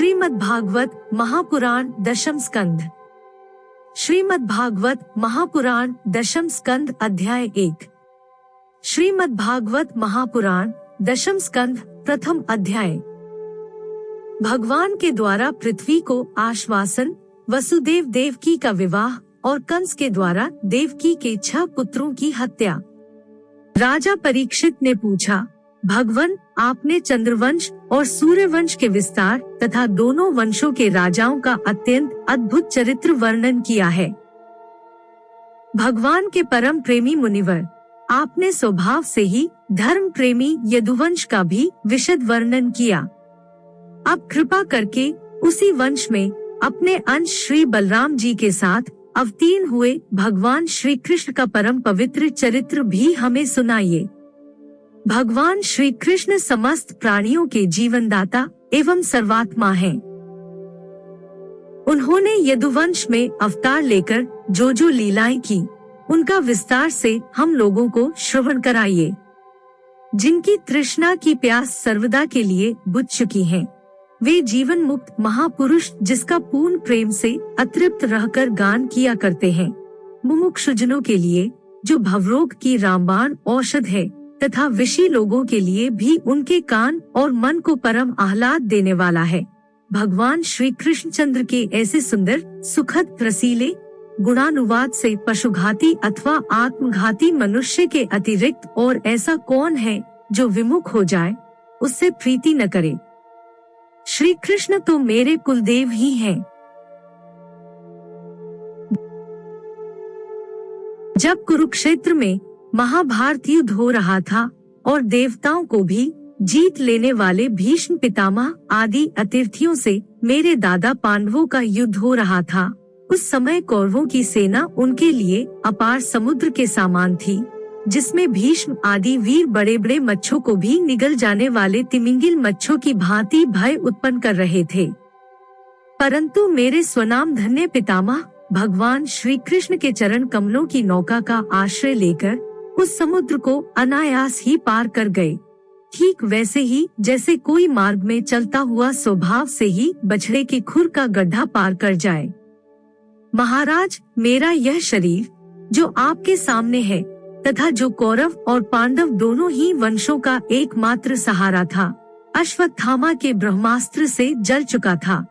श्रीमद्भागवत महापुराण दशम स्कंध। श्रीमद्भागवत महापुराण दशम स्कंध अध्याय 1। श्रीमद्भागवत महापुराण दशम स्कंध प्रथम अध्याय। भगवान के द्वारा पृथ्वी को आश्वासन, वसुदेव देवकी का विवाह और कंस के द्वारा देवकी के 6 पुत्रों की हत्या। राजा परीक्षित ने पूछा, भगवान, आपने चंद्रवंश और सूर्यवंश के विस्तार तथा दोनों वंशों के राजाओं का अत्यंत अद्भुत चरित्र वर्णन किया है। भगवान के परम प्रेमी मुनिवर, आपने स्वभाव से ही धर्म प्रेमी यदुवंश का भी विशद वर्णन किया। अब कृपा करके उसी वंश में अपने अंश श्री बलराम जी के साथ अवतीर्ण हुए भगवान श्री कृष्ण का परम पवित्र चरित्र भी हमें सुनाइए। भगवान श्री कृष्ण समस्त प्राणियों के जीवनदाता एवं सर्वात्मा हैं। उन्होंने यदुवंश में अवतार लेकर जो जो लीलाएं की, उनका विस्तार से हम लोगों को श्रवण कराइए। जिनकी तृष्णा की प्यास सर्वदा के लिए बुझ चुकी है, वे जीवन मुक्त महापुरुष जिसका पूर्ण प्रेम से अतृप्त रहकर गान किया करते हैं। मुमुक्षुजनों के लिए जो भवरोग की रामबाण औषध है तथा विषी लोगों के लिए भी उनके कान और मन को परम आह्लाद देने वाला है। भगवान श्री कृष्णचंद्र के ऐसे सुंदर, सुखद, रसीले गुणानुवाद से पशुघाती अथवा आत्मघाती मनुष्य के अतिरिक्त और ऐसा कौन है जो विमुख हो जाए, उससे प्रीति न करे। श्री कृष्ण तो मेरे कुलदेव ही हैं। जब कुरुक्षेत्र में महाभारत युद्ध हो रहा था और देवताओं को भी जीत लेने वाले भीष्म पितामह आदि अतिथियों से मेरे दादा पांडवों का युद्ध हो रहा था, उस समय कौरवों की सेना उनके लिए अपार समुद्र के समान थी, जिसमें भीष्म आदि वीर बड़े बड़े मच्छों को भी निगल जाने वाले तिमिंगिल मच्छों की भांति भय उत्पन्न कर रहे थे। परंतु मेरे स्वनाम धन्य पितामह भगवान श्री कृष्ण के चरण कमलों की नौका का आश्रय लेकर उस समुद्र को अनायास ही पार कर गए। ठीक वैसे ही जैसे कोई मार्ग में चलता हुआ स्वभाव से ही बछड़े के खुर का गड्ढा पार कर जाए। महाराज, मेरा यह शरीर जो आपके सामने है तथा जो कौरव और पांडव दोनों ही वंशों का एकमात्र सहारा था, अश्वत्थामा के ब्रह्मास्त्र से जल चुका था।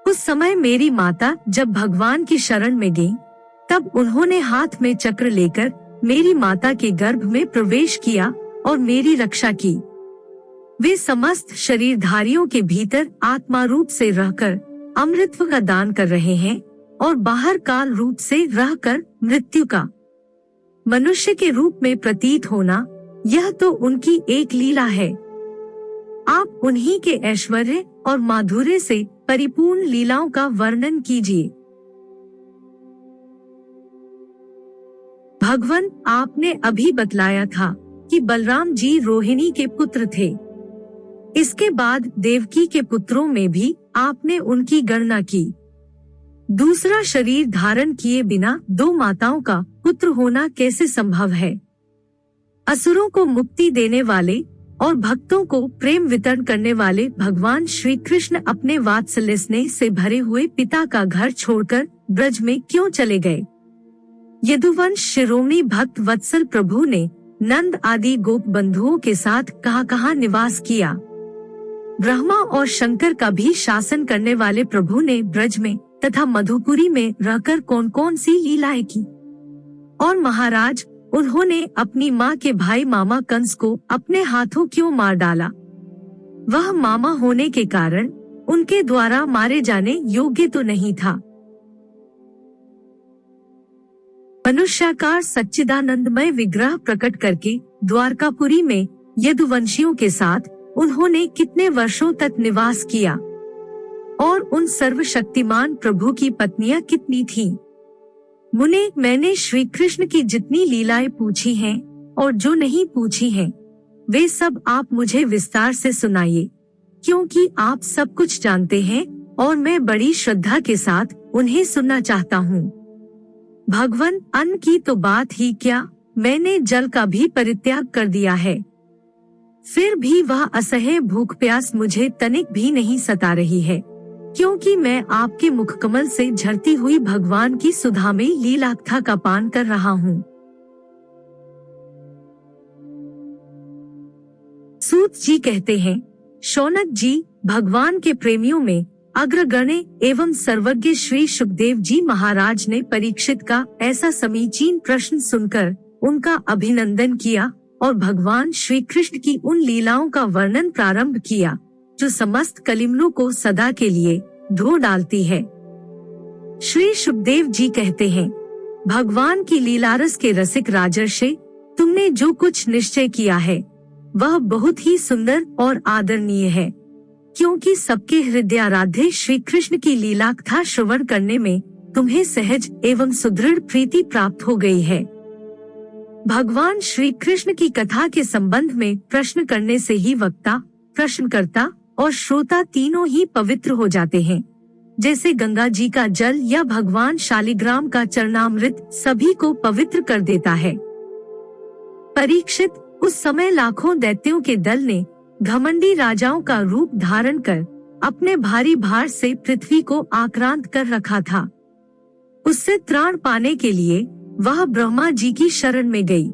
उस समय मेरी माता जब भगवान की शरण में गई, तब उन्होंने हाथ में चक्र लेकर मेरी माता के गर्भ में प्रवेश किया और मेरी रक्षा की। वे समस्त शरीरधारियों के भीतर आत्मा रूप से रहकर अमृतत्व का दान कर रहे हैं और बाहर काल रूप से रहकर मृत्यु का मनुष्य के रूप में प्रतीत होना, यह तो उनकी एक लीला है। आप उन्हीं के ऐश्वर्य और माधुर्य से परिपूर्ण लीलाओं का वर्णन कीजिए। भगवान, आपने अभी बतलाया था कि बलराम जी रोहिणी के पुत्र थे। इसके बाद देवकी के पुत्रों में भी आपने उनकी गणना की। दूसरा शरीर धारण किए बिना 2 माताओं का पुत्र होना कैसे संभव है? असुरों को मुक्ति देने वाले और भक्तों को प्रेम वितरण करने वाले भगवान श्री कृष्ण अपने वात्सल्य स्नेह से भरे हुए पिता का घर छोड़कर ब्रज में क्यों चले गए? यदुवंश शिरोमणि भक्त वत्सल प्रभु ने नंद आदि गोप बंधुओं के साथ कहाँ निवास किया। ब्रह्मा और शंकर का भी शासन करने वाले प्रभु ने ब्रज में तथा मधुपुरी में रहकर कौन कौन सी लीलाएं की? और महाराज, उन्होंने अपनी माँ के भाई मामा कंस को अपने हाथों क्यों मार डाला? वह मामा होने के कारण उनके द्वारा मारे जाने योग्य तो नहीं था। मनुष्याकार सच्चिदानंदमय विग्रह प्रकट करके द्वारकापुरी में यदुवंशियों के साथ उन्होंने कितने वर्षों तक निवास किया और उन सर्वशक्तिमान प्रभु की पत्नियां कितनी थीं? मुने, मैंने श्री कृष्ण की जितनी लीलाएं पूछी हैं और जो नहीं पूछी हैं, वे सब आप मुझे विस्तार से सुनाइए, क्योंकि आप सब कुछ जानते हैं और मैं बड़ी श्रद्धा के साथ उन्हें सुनना चाहता हूँ। भगवान, अन्न की तो बात ही क्या, मैंने जल का भी परित्याग कर दिया है। फिर भी वह असह्य भूख प्यास मुझे तनिक भी नहीं सता रही है, क्योंकि मैं आपके मुखकमल से झरती हुई भगवान की सुधा में लीलाकथा का पान कर रहा हूँ। सूत जी कहते हैं, शौनक जी, भगवान के प्रेमियों में अग्रगण्य एवं सर्वज्ञ श्री सुखदेव जी महाराज ने परीक्षित का ऐसा समीचीन प्रश्न सुनकर उनका अभिनंदन किया और भगवान श्री कृष्ण की उन लीलाओं का वर्णन प्रारंभ किया जो समस्त कलिमलों को सदा के लिए धो डालती है। श्री सुखदेव जी कहते हैं, भगवान की लीलारस के रसिक राजर्षि, तुमने जो कुछ निश्चय किया है वह बहुत ही सुंदर और आदरणीय है, क्योंकि सबके हृदयाराध्य श्री कृष्ण की लीला कथा श्रवण करने में तुम्हें सहज एवं सुदृढ़ प्रीति प्राप्त हो गई है। भगवान श्री कृष्ण की कथा के संबंध में प्रश्न करने से ही वक्ता, प्रश्नकर्ता और श्रोता तीनों ही पवित्र हो जाते हैं, जैसे गंगा जी का जल या भगवान शालिग्राम का चरणामृत सभी को पवित्र कर देता है। परीक्षित, उस समय लाखों दैत्यों के दल ने घमंडी राजाओं का रूप धारण कर अपने भारी भार से पृथ्वी को आक्रांत कर रखा था। उससे त्राण पाने के लिए वह ब्रह्मा जी की शरण में गई।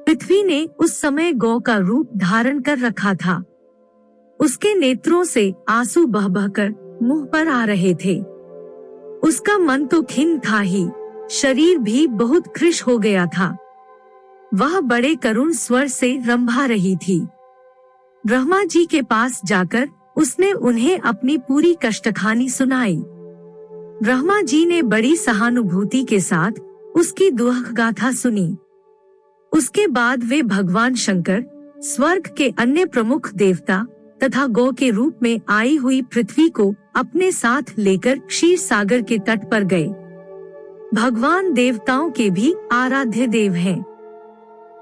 पृथ्वी ने उस समय गौ का रूप धारण कर रखा था। उसके नेत्रों से आंसू बह बहकर मुंह पर आ रहे थे। उसका मन तो खिन्न था ही, शरीर भी बहुत कृश हो गया था। वह बड़े करुण स्वर से रंभा रही थी। ब्रह्मा जी के पास जाकर उसने उन्हें अपनी पूरी कष्टकहानी सुनाई। ब्रह्मा जी ने बड़ी सहानुभूति के साथ उसकी दुख गाथा सुनी। उसके बाद वे भगवान शंकर, स्वर्ग के अन्य प्रमुख देवता तथा गौ के रूप में आई हुई पृथ्वी को अपने साथ लेकर क्षीर सागर के तट पर गए। भगवान देवताओं के भी आराध्य देव हैं।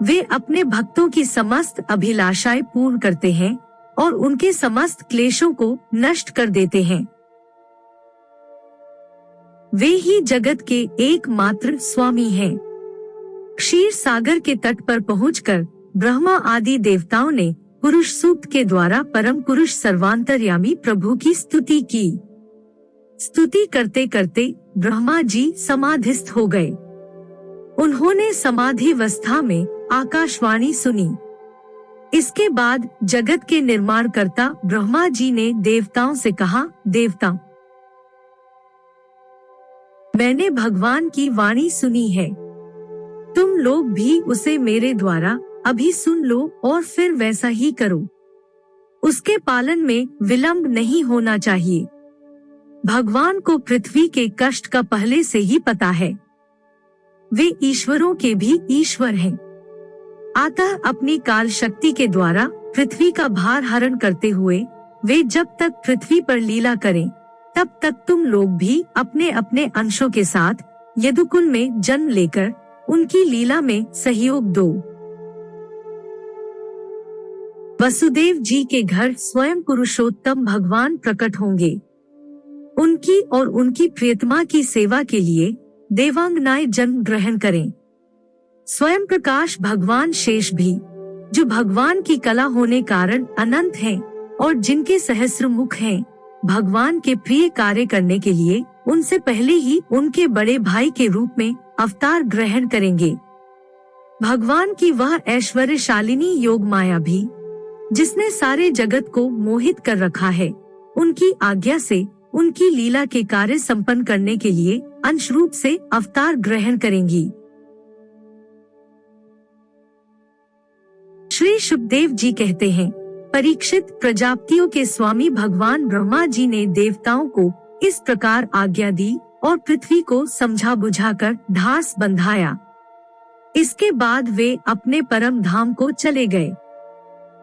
वे अपने भक्तों की समस्त अभिलाषाएं पूर्ण करते हैं और उनके समस्त क्लेशों को नष्ट कर देते हैं। वे ही जगत के एकमात्र स्वामी हैं। क्षीर सागर के तट पर पहुंचकर ब्रह्मा आदि देवताओं ने पुरुष सूक्त के द्वारा परम पुरुष सर्वांतर्यामी प्रभु की स्तुति की। स्तुति करते करते ब्रह्मा जी समाधिस्थ हो गए। उन्होंने समाधि अवस्था में आकाशवाणी सुनी। इसके बाद जगत के निर्माणकर्ता ब्रह्मा जी ने देवताओं से कहा, देवताओं, मैंने भगवान की वाणी सुनी है। तुम लोग भी उसे मेरे द्वारा अभी सुन लो और फिर वैसा ही करो। उसके पालन में विलंब नहीं होना चाहिए। भगवान को पृथ्वी के कष्ट का पहले से ही पता है। वे ईश्वरों के भी ईश्वर हैं। अतः अपनी काल शक्ति के द्वारा पृथ्वी का भार हरण करते हुए वे जब तक पृथ्वी पर लीला करें, तब तक तुम लोग भी अपने अपने अंशों के साथ यदुकुल में जन्म लेकर उनकी लीला में सहयोग दो। वसुदेव जी के घर स्वयं पुरुषोत्तम भगवान प्रकट होंगे। उनकी और उनकी प्रियतमा की सेवा के लिए देवांगनाएं जन्म ग्रहण करें। स्वयं प्रकाश भगवान शेष भी, जो भगवान की कला होने कारण अनंत हैं और जिनके सहस्र मुख हैं, भगवान के प्रिय कार्य करने के लिए उनसे पहले ही उनके बड़े भाई के रूप में अवतार ग्रहण करेंगे। भगवान की वह ऐश्वर्यशालिनी योग माया भी, जिसने सारे जगत को मोहित कर रखा है, उनकी आज्ञा से उनकी लीला के कार्य संपन्न करने के लिए अंश रूप से अवतार ग्रहण करेंगी। श्री सुखदेव जी कहते हैं, परीक्षित, प्रजापतियों के स्वामी भगवान ब्रह्मा जी ने देवताओं को इस प्रकार आज्ञा दी और पृथ्वी को समझा बुझाकर ढास बंधाया। इसके बाद वे अपने परम धाम को चले गए।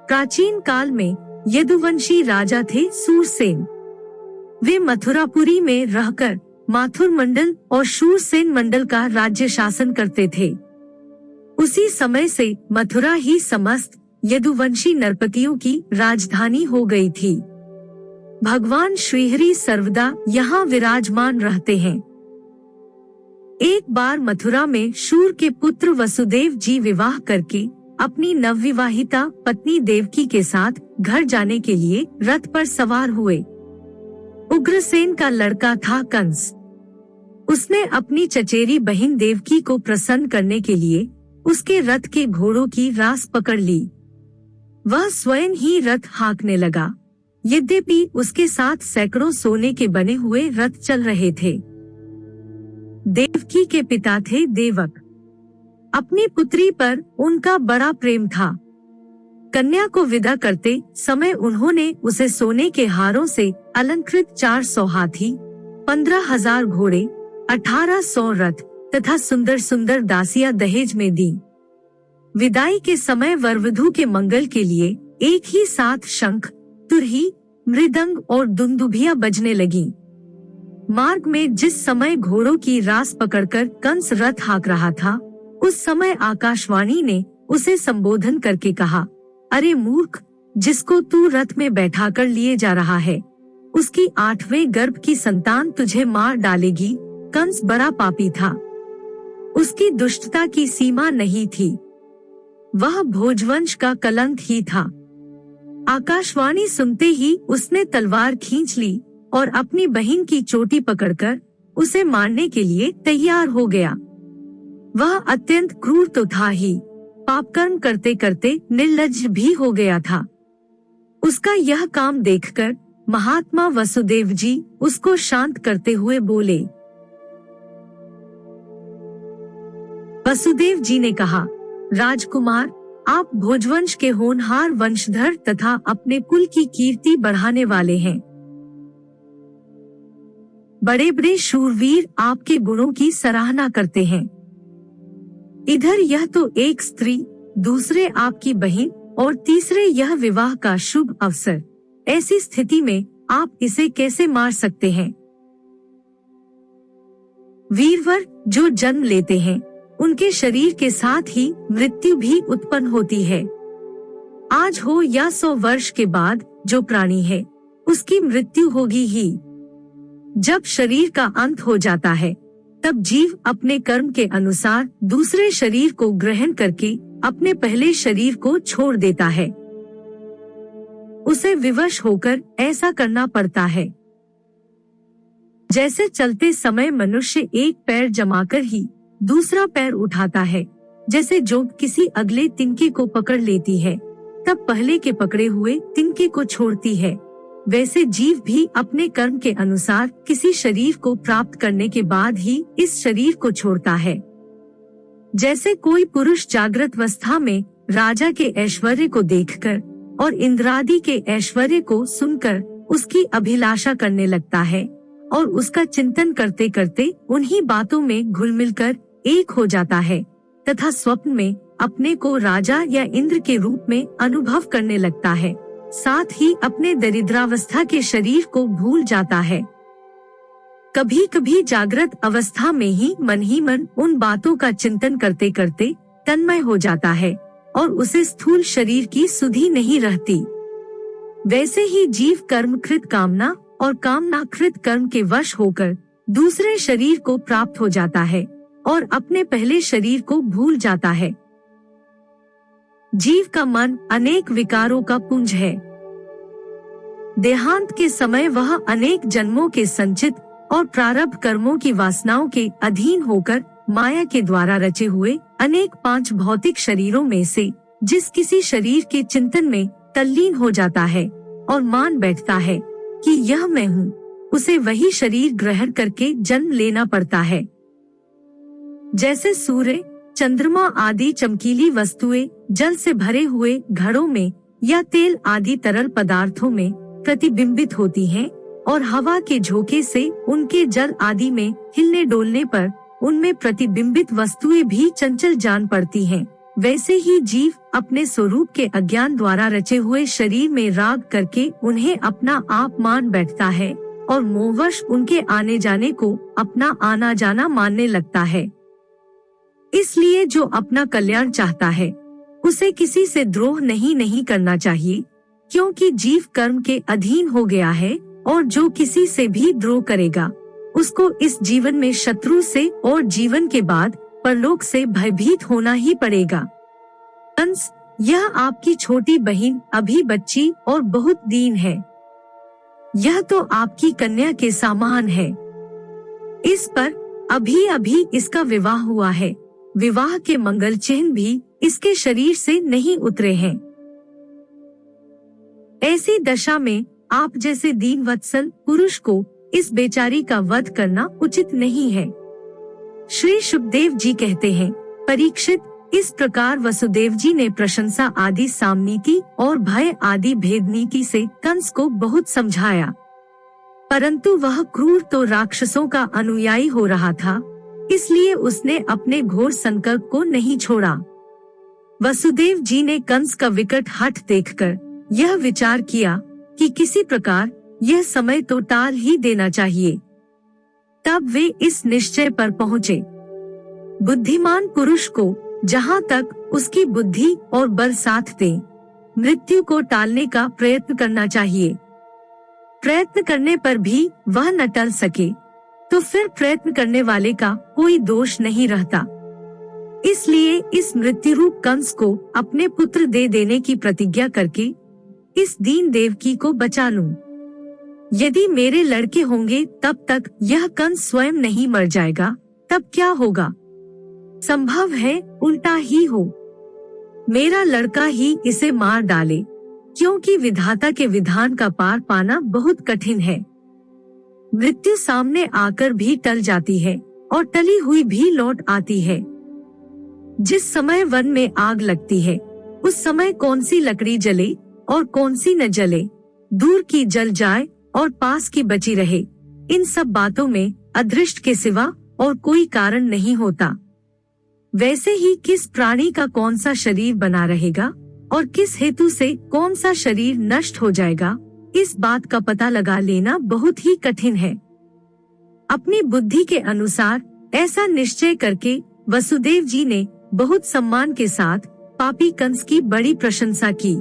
प्राचीन काल में यदुवंशी राजा थे सूरसेन। वे मथुरापुरी में रहकर माथुर मंडल और शूरसेन मंडल का राज्य शासन करते थे। उसी समय से मथुरा ही समस्त यदुवंशी नरपतियों की राजधानी हो गई थी। भगवान श्रीहरि सर्वदा यहाँ विराजमान रहते हैं। एक बार मथुरा में शूर के पुत्र वसुदेव जी विवाह करके अपनी नवविवाहिता पत्नी देवकी के साथ घर जाने के लिए रथ पर सवार हुए। उग्रसेन का लड़का था कंस। उसने अपनी चचेरी बहन देवकी को प्रसन्न करने के लिए उसके रथ के घोड़ों की रास पकड़ ली। वह स्वयं ही रथ हाँकने लगा। यद्यपि उसके साथ सैकड़ों सोने के बने हुए रथ चल रहे थे। देवकी के पिता थे देवक। अपनी पुत्री पर उनका बड़ा प्रेम था। कन्या को विदा करते समय उन्होंने उसे सोने के हारों से अलंकृत 400 हाथी, 15,000 घोड़े, 1800 रथ तथा सुंदर सुंदर दासियां दहेज में दी। विदाई के समय वरवधू के मंगल के लिए एक ही साथ शंख, तुरही, मृदंग और दुंदुभियां बजने लगी। मार्ग में जिस समय घोड़ों की रास पकड़कर कंस रथ हाँक रहा था, उस समय आकाशवाणी ने उसे संबोधन करके कहा, अरे मूर्ख, जिसको तू रथ में बैठा कर लिए जा रहा है, उसकी 8वें गर्भ की संतान तुझे मार डालेगी। कंस बड़ा पापी था। उसकी दुष्टता की सीमा नहीं थी। वह भोजवंश का कलंक ही था। आकाशवाणी सुनते ही उसने तलवार खींच ली और अपनी बहन की चोटी पकड़कर उसे मारने के लिए तैयार हो गया। वह अत्यंत क्रूर तो था ही, पापकर्म करते करते निर्लज्ज भी हो गया था। उसका यह काम देखकर महात्मा वसुदेव जी उसको शांत करते हुए बोले। वसुदेव जी ने कहा, राजकुमार, आप भोजवंश के होनहार वंशधर तथा अपने कुल की कीर्ति बढ़ाने वाले हैं। बड़े बड़े शूरवीर आपके गुणों की सराहना करते हैं। इधर यह तो एक स्त्री, दूसरे आपकी बहन और तीसरे यह विवाह का शुभ अवसर। ऐसी स्थिति में आप इसे कैसे मार सकते हैं? वीरवर जो जन्म लेते हैं, उनके शरीर के साथ ही मृत्यु भी उत्पन्न होती है। आज हो या 100 वर्ष के बाद जो प्राणी है, उसकी मृत्यु होगी ही। जब शरीर का अंत हो जाता है, तब जीव अपने कर्म के अनुसार दूसरे शरीर को ग्रहण करके अपने पहले शरीर को छोड़ देता है। उसे विवश होकर ऐसा करना पड़ता है। जैसे चलते समय मनुष्य एक पैर जमाकर ही दूसरा पैर उठाता है, जैसे जोंक किसी अगले तिनके को पकड़ लेती है, तब पहले के पकड़े हुए तिनके को छोड़ती है, वैसे जीव भी अपने कर्म के अनुसार किसी शरीर को प्राप्त करने के बाद ही इस शरीर को छोड़ता है। जैसे कोई पुरुष जागृत अवस्था में राजा के ऐश्वर्य को देखकर और इंद्रादि के ऐश्वर्य को सुनकर उसकी अभिलाषा करने लगता है और उसका चिंतन करते करते उन्हीं बातों में घुल मिलकर एक हो जाता है तथा स्वप्न में अपने को राजा या इंद्र के रूप में अनुभव करने लगता है, साथ ही अपने दरिद्रावस्था के शरीर को भूल जाता है। कभी कभी जागृत अवस्था में ही मन उन बातों का चिंतन करते करते तन्मय हो जाता है और उसे स्थूल शरीर की सुधि नहीं रहती। वैसे ही जीव कर्मकृत कामना और कामनाकृत कर्म के वश होकर दूसरे शरीर को प्राप्त हो जाता है और अपने पहले शरीर को भूल जाता है। जीव का मन अनेक विकारों का पुंज है। देहांत के समय वह अनेक जन्मों के संचित और प्रारब्ध कर्मों की वासनाओं के अधीन होकर माया के द्वारा रचे हुए अनेक 5 भौतिक शरीरों में से जिस किसी शरीर के चिंतन में तल्लीन हो जाता है और मान बैठता है कि यह मैं हूँ, उसे वही शरीर ग्रहण करके जन्म लेना पड़ता है। जैसे सूर्य, चंद्रमा आदि चमकीली वस्तुएं जल से भरे हुए घड़ों में या तेल आदि तरल पदार्थों में प्रतिबिंबित होती हैं और हवा के झोंके से उनके जल आदि में हिलने डोलने पर उनमें प्रतिबिंबित वस्तुएं भी चंचल जान पड़ती हैं, वैसे ही जीव अपने स्वरूप के अज्ञान द्वारा रचे हुए शरीर में राग करके उन्हें अपना आप मान बैठता है और मोहवश उनके आने जाने को अपना आना जाना मानने लगता है। इसलिए जो अपना कल्याण चाहता है, उसे किसी से द्रोह नहीं करना चाहिए, क्योंकि जीव कर्म के अधीन हो गया है और जो किसी से भी द्रोह करेगा उसको इस जीवन में शत्रु से और जीवन के बाद परलोक से भयभीत होना ही पड़ेगा। कंस, यह आपकी छोटी बहन अभी बच्ची और बहुत दीन है। यह तो आपकी कन्या के समान है। इस पर अभी अभी इसका विवाह हुआ है। विवाह के मंगल चिन्ह भी इसके शरीर से नहीं उतरे हैं। ऐसी दशा में आप जैसे दीन वत्सल पुरुष को इस बेचारी का वध करना उचित नहीं है। श्री शुकदेव जी कहते हैं, परीक्षित, इस प्रकार वसुदेव जी ने प्रशंसा आदि सामनीति और भय आदि भेद नीति से कंस को बहुत समझाया, परंतु वह क्रूर तो राक्षसों का अनुयायी हो रहा था, इसलिए उसने अपने घोर संकल्प को नहीं छोड़ा। वसुदेव जी ने कंस का विकट हठ देखकर यह विचार किया कि किसी प्रकार यह समय तो टाल ही देना चाहिए। तब वे इस निश्चय पर पहुँचे, बुद्धिमान पुरुष को जहाँ तक उसकी बुद्धि और बल साथ दे, मृत्यु को टालने का प्रयत्न करना चाहिए। प्रयत्न करने पर भी वह न टल सके तो फिर प्रयत्न करने वाले का कोई दोष नहीं रहता। इसलिए इस मृत्यु रूप कंस को अपने पुत्र दे देने की प्रतिज्ञा करके इस दीन देवकी को बचा लूं। यदि मेरे लड़के होंगे तब तक यह कंस स्वयं नहीं मर जाएगा, तब क्या होगा? संभव है उल्टा ही हो, मेरा लड़का ही इसे मार डाले, क्योंकि विधाता के विधान का पार पाना बहुत कठिन है। मृत्यु सामने आकर भी टल जाती है और टली हुई भी लौट आती है। जिस समय वन में आग लगती है, उस समय कौन सी लकड़ी जले और कौन सी न जले, दूर की जल जाए और पास की बची रहे, इन सब बातों में अदृष्ट के सिवा और कोई कारण नहीं होता। वैसे ही किस प्राणी का कौन सा शरीर बना रहेगा और किस हेतु से कौन सा शरीर नष्ट हो जाएगा, इस बात का पता लगा लेना बहुत ही कठिन है। अपनी बुद्धि के अनुसार ऐसा निश्चय करके वसुदेव जी ने बहुत सम्मान के साथ पापी कंस की बड़ी प्रशंसा की।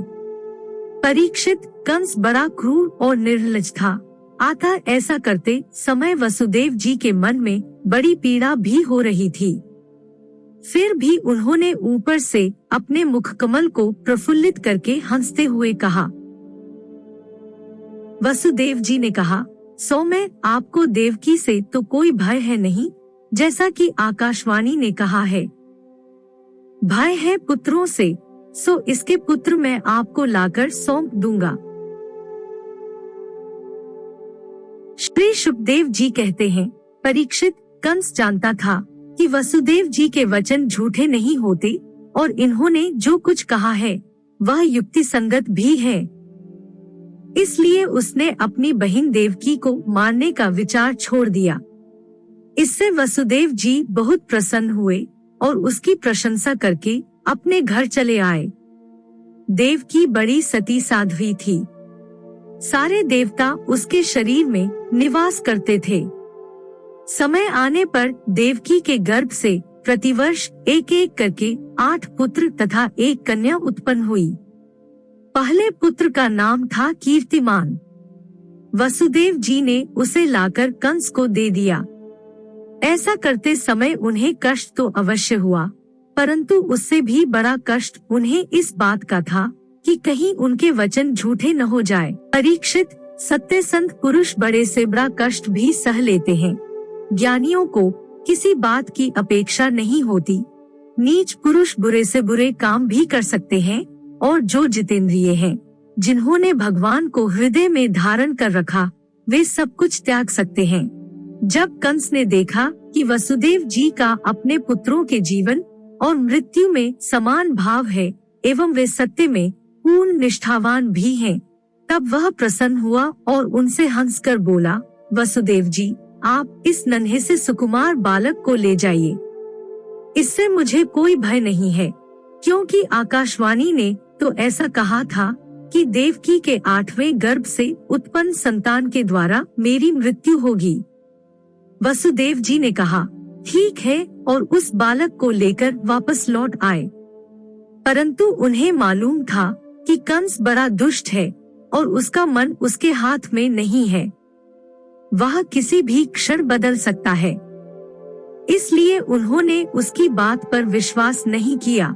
परीक्षित, कंस बड़ा क्रूर और निर्लज था, अतः ऐसा करते समय वसुदेव जी के मन में बड़ी पीड़ा भी हो रही थी। फिर भी उन्होंने ऊपर से अपने मुख कमल को प्रफुल्लित करके हंसते हुए कहा। वसुदेव जी ने कहा, सौम्य, आपको देवकी से तो कोई भय है नहीं, जैसा कि आकाशवाणी ने कहा है। भय है पुत्रों से, सो इसके पुत्र मैं आपको लाकर सौंप दूंगा। श्री शुकदेव जी कहते हैं, परीक्षित, कंस जानता था कि वसुदेव जी के वचन झूठे नहीं होते और इन्होंने जो कुछ कहा है वह युक्ति संगत भी है। इसलिए उसने अपनी बहन देवकी को मारने का विचार छोड़ दिया। इससे वसुदेव जी बहुत प्रसन्न हुए और उसकी प्रशंसा करके अपने घर चले आए। देवकी बड़ी सती साध्वी थी। सारे देवता उसके शरीर में निवास करते थे। समय आने पर देवकी के गर्भ से प्रतिवर्ष एक एक करके 8 पुत्र तथा 1 कन्या उत्पन्न हुई। पहले पुत्र का नाम था कीर्तिमान। वसुदेव जी ने उसे लाकर कंस को दे दिया। ऐसा करते समय उन्हें कष्ट तो अवश्य हुआ, परंतु उससे भी बड़ा कष्ट उन्हें इस बात का था कि कहीं उनके वचन झूठे न हो जाए। परीक्षित, सत्यसंध पुरुष बड़े से बड़ा कष्ट भी सह लेते हैं। ज्ञानियों को किसी बात की अपेक्षा नहीं होती। नीच पुरुष बुरे से बुरे काम भी कर सकते हैं और जो जितेंद्रिय हैं, जिन्होंने भगवान को हृदय में धारण कर रखा, वे सब कुछ त्याग सकते हैं। जब कंस ने देखा कि वसुदेव जी का अपने पुत्रों के जीवन और मृत्यु में समान भाव है एवं वे सत्य में पूर्ण निष्ठावान भी हैं, तब वह प्रसन्न हुआ और उनसे हंसकर बोला, वसुदेव जी, आप इस नन्हे से सुकुमार बालक को ले जाइए। इससे मुझे कोई भय नहीं है, क्योंकि आकाशवाणी ने तो ऐसा कहा था कि देवकी के 8वें गर्भ से उत्पन्न संतान के द्वारा मेरी मृत्यु होगी। वसुदेव जी ने कहा, ठीक है, और उस बालक को लेकर वापस लौट आए। परंतु उन्हें मालूम था कि कंस बड़ा दुष्ट है और उसका मन उसके हाथ में नहीं है। वह किसी भी क्षण बदल सकता है। इसलिए उन्होंने उसकी बात पर विश्वास नहीं किया।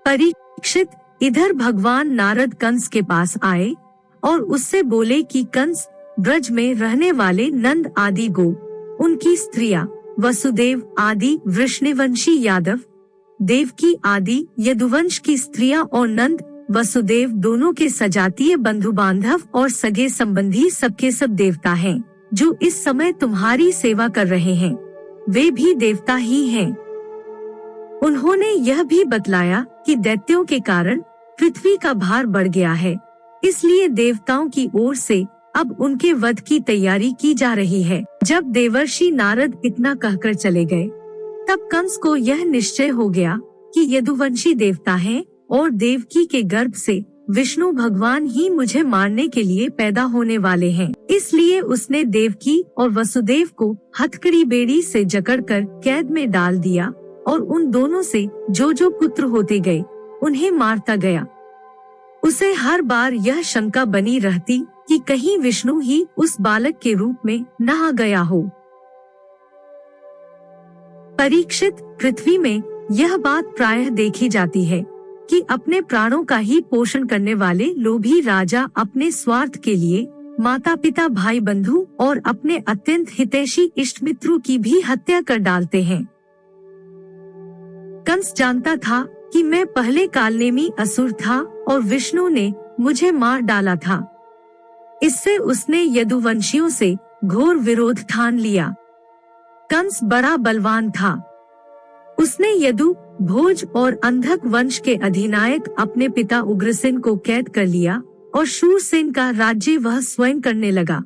परीक्षित, इधर भगवान नारद कंस के पास आए और उससे बोले कि कंस, ब्रज में रहने वाले नंद आदि गो, उनकी स्त्रियां, वसुदेव आदि वृष्णिवंशी यादव, देवकी आदि यदुवंश की स्त्रियां और नंद वसुदेव दोनों के सजातीय बंधु बांधव और सगे संबंधी सबके सब देवता हैं, जो इस समय तुम्हारी सेवा कर रहे हैं, वे भी देवता ही हैं। उन्होंने यह भी बतलाया कि दैत्यों के कारण पृथ्वी का भार बढ़ गया है, इसलिए देवताओं की ओर से अब उनके वध की तैयारी की जा रही है। जब देवर्षि नारद इतना कहकर चले गए, तब कंस को यह निश्चय हो गया कि यदुवंशी देवता हैं और देवकी के गर्भ से विष्णु भगवान ही मुझे मारने के लिए पैदा होने वाले हैं। इसलिए उसने देवकी और वसुदेव को हथकड़ी बेड़ी से जकड़कर कैद में डाल दिया और उन दोनों से जो जो पुत्र होते गए उन्हें मारता गया। उसे हर बार यह शंका बनी रहती कि कहीं विष्णु ही उस बालक के रूप में न आ गया हो। परीक्षित, पृथ्वी में यह बात प्रायः देखी जाती है कि अपने प्राणों का ही पोषण करने वाले लोभी राजा अपने स्वार्थ के लिए माता पिता भाई बंधु और अपने अत्यंत हितैषी इष्ट मित्रों की भी हत्या कर डालते हैं। कंस जानता था कि मैं पहले कालनेमी असुर था और विष्णु ने मुझे मार डाला था। इससे उसने यदुवंशियों से घोर विरोध ठान लिया। कंस बड़ा बलवान था। उसने यदु, भोज और अंधक वंश के अधिनायक अपने पिता उग्रसेन को कैद कर लिया और शूरसेन का राज्य वह स्वयं करने लगा।